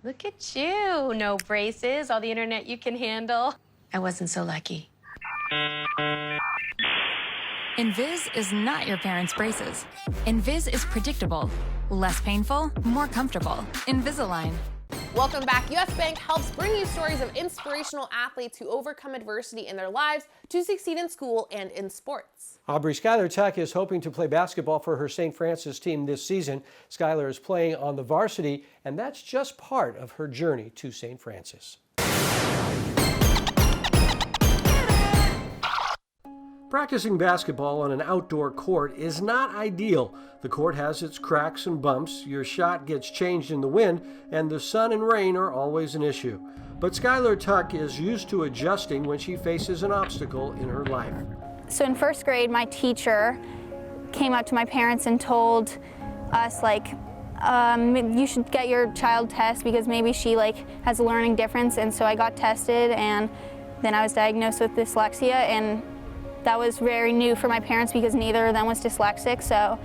Look at you. No braces, all the internet you can handle. I wasn't so lucky. Invis is not your parents' braces. Invis is predictable, less painful, more comfortable. Invisalign. Welcome back. US Bank helps bring you stories of inspirational athletes who overcome adversity in their lives to succeed in school and in sports. Aubrey, Skylar Tuch is hoping to play basketball for her St. Francis team this season. Skylar is playing on the varsity, and that's just part of her journey to St. Francis. Practicing basketball on an outdoor court is not ideal. The court has its cracks and bumps, your shot gets changed in the wind, and the sun and rain are always an issue. But Skylar Tuch is used to adjusting when she faces an obstacle in her life. So in first grade, my teacher came up to my parents and told us, you should get your child tested because maybe she has a learning difference. And so I got tested, and then I was diagnosed with dyslexia, and that was very new for my parents because neither of them was dyslexic. So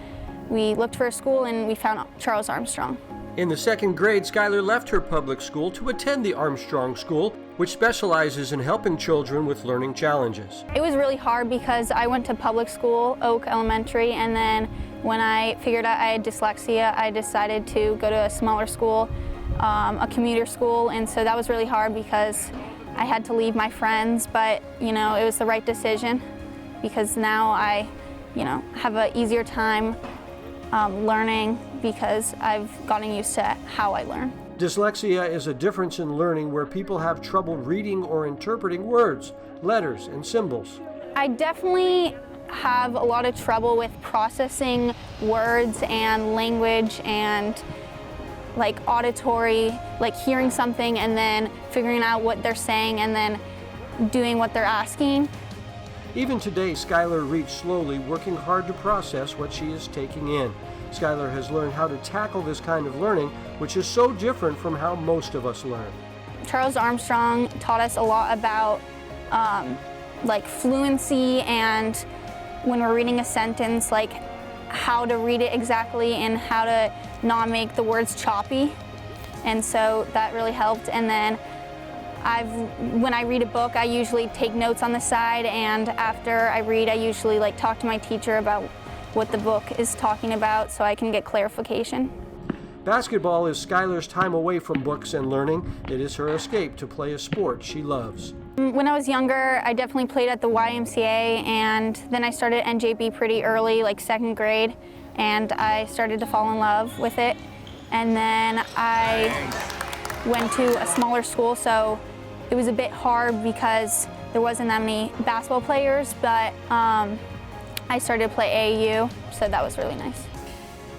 we looked for a school and we found Charles Armstrong. In the second grade, Skylar left her public school to attend the Armstrong School, which specializes in helping children with learning challenges. It was really hard because I went to public school, Oak Elementary, and then when I figured out I had dyslexia, I decided to go to a smaller school, a commuter school, and so that was really hard because I had to leave my friends, but it was the right decision because now I have an easier time learning because I've gotten used to how I learn. Dyslexia is a difference in learning where people have trouble reading or interpreting words, letters, and symbols. I definitely have a lot of trouble with processing words and language and auditory, hearing something and then figuring out what they're saying and then doing what they're asking. Even today, Skylar reads slowly, working hard to process what she is taking in. Skylar has learned how to tackle this kind of learning, which is so different from how most of us learn. Charles Armstrong taught us a lot about fluency and when we're reading a sentence, how to read it exactly and how to not make the words choppy. And so that really helped. And then when I read a book, I usually take notes on the side, and after I read, I usually talk to my teacher about what the book is talking about so I can get clarification. Basketball is Skylar's time away from books and learning. It is her escape to play a sport she loves. When I was younger, I definitely played at the YMCA, and then I started NJB pretty early, second grade, and I started to fall in love with it. And then I went to a smaller school, so it was a bit hard because there wasn't that many basketball players, but I started to play AAU, so that was really nice.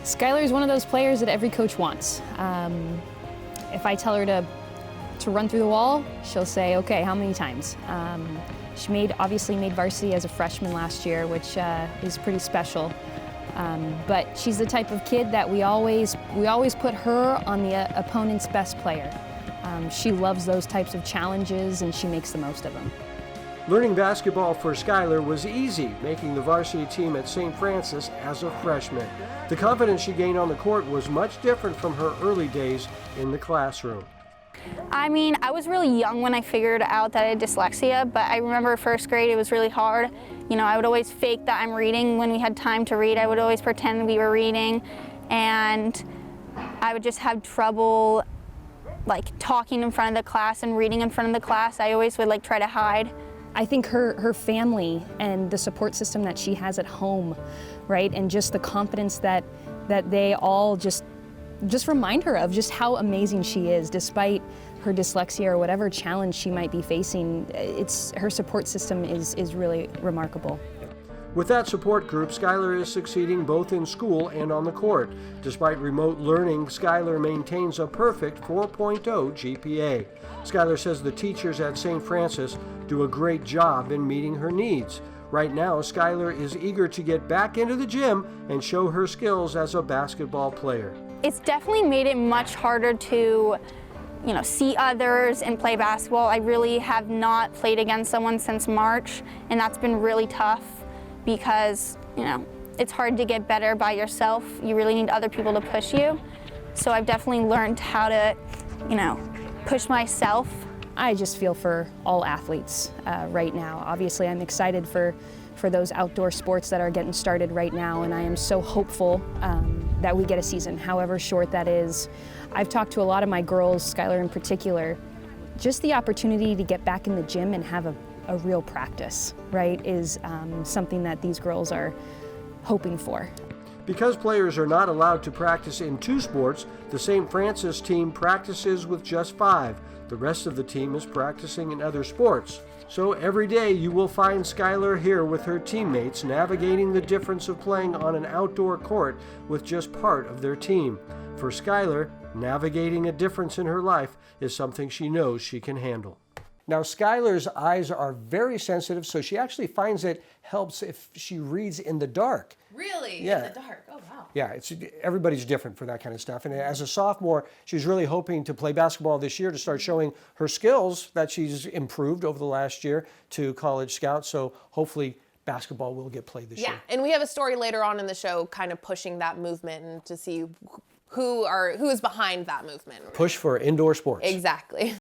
Skylar is one of those players that every coach wants. If I tell her to run through the wall, she'll say, okay, how many times? She obviously made varsity as a freshman last year, which is pretty special. But she's the type of kid that we always put her on the opponent's best player. She loves those types of challenges, and she makes the most of them. Learning basketball for Skylar was easy, making the varsity team at St. Francis as a freshman. The confidence she gained on the court was much different from her early days in the classroom. I was really young when I figured out that I had dyslexia, but I remember first grade it was really hard. I would always fake that I'm reading when we had time to read. I would always pretend we were reading, and I would just have trouble talking in front of the class and reading in front of the class. I always would try to hide. I think her family and the support system that she has at home, right, and just the confidence that they all just remind her of just how amazing she is, despite her dyslexia or whatever challenge she might be facing. Her support system is really remarkable. With that support group, Skylar is succeeding both in school and on the court. Despite remote learning, Skylar maintains a perfect 4.0 GPA. Skylar says the teachers at St. Francis do a great job in meeting her needs. Right now, Skylar is eager to get back into the gym and show her skills as a basketball player. It's definitely made it much harder to see others and play basketball. I really have not played against someone since March, and that's been really tough because, it's hard to get better by yourself. You really need other people to push you. So I've definitely learned how to you know, push myself. I just feel for all athletes right now. Obviously, I'm excited for those outdoor sports that are getting started right now, and I am so hopeful that we get a season, however short that is. I've talked to a lot of my girls, Skylar in particular. Just the opportunity to get back in the gym and have a real practice, right, is something that these girls are hoping for. Because players are not allowed to practice in 2 sports, the St. Francis team practices with just 5. The rest of the team is practicing in other sports. So every day you will find Skylar here with her teammates navigating the difference of playing on an outdoor court with just part of their team. For Skylar, navigating a difference in her life is something she knows she can handle. Now, Skylar's eyes are very sensitive, so she actually finds it helps if she reads in the dark. Really? Yeah. In the dark? Oh, wow. Yeah, everybody's different for that kind of stuff. And as a sophomore, she's really hoping to play basketball this year to start showing her skills that she's improved over the last year to college scouts. So hopefully basketball will get played this year. Yeah, and we have a story later on in the show kind of pushing that movement and to see who is behind that movement. Push for indoor sports. Exactly.